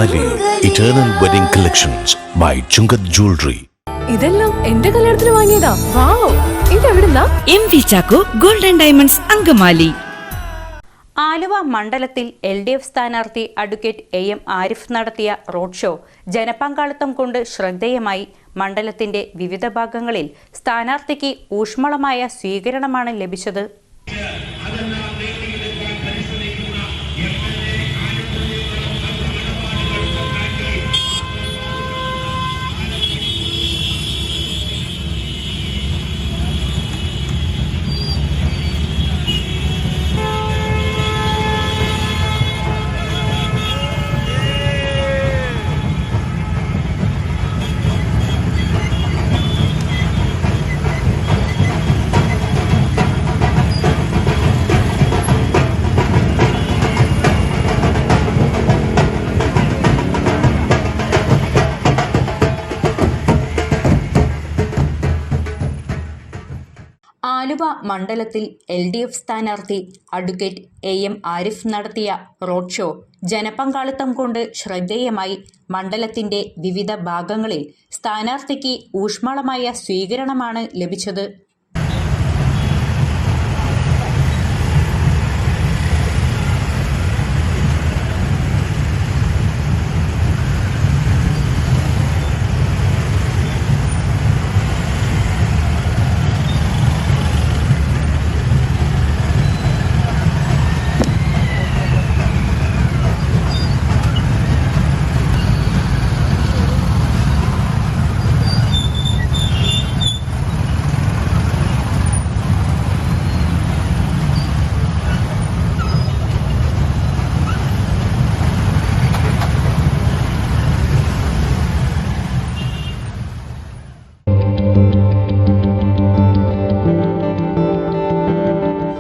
Angamaly eternal wedding collections by Chungath jewellery. ഇതെല്ലാം എന്റെ കല്യാണത്തിന് വാങ്ങിയതാ. വാവ്, ഇതെവിടുന്നാ? M V Chacko golden diamonds Angamaly. Aluva മണ്ഡലത്തിൽ LDF സ്ഥാനാർത്ഥി അഡ്വക്കേറ്റ് AM ആരിഫ് നടത്തിയ റോഡ് ഷോ ജനപങ്കാളിത്തം കൊണ്ട് ശ്രദ്ധേയമായി. മണ്ഡലത്തിന്റെ വിവിധ ഭാഗങ്ങളിൽ സ്ഥാനാർത്ഥിക്ക് ഊഷ്മളമായ സ്വീകരണമാണ് ലഭിച്ചത്. ആലുവ മണ്ഡലത്തിൽ LDF സ്ഥാനാർത്ഥി അഡ്വക്കേറ്റ് AM ആരിഫ് നടത്തിയ റോഡ് ഷോ ജനപങ്കാളിത്തം കൊണ്ട് ശ്രദ്ധേയമായി. മണ്ഡലത്തിന്റെ വിവിധ ഭാഗങ്ങളിൽ സ്ഥാനാർത്ഥിക്ക് ഊഷ്മളമായ സ്വീകരണമാണ് ലഭിച്ചത്.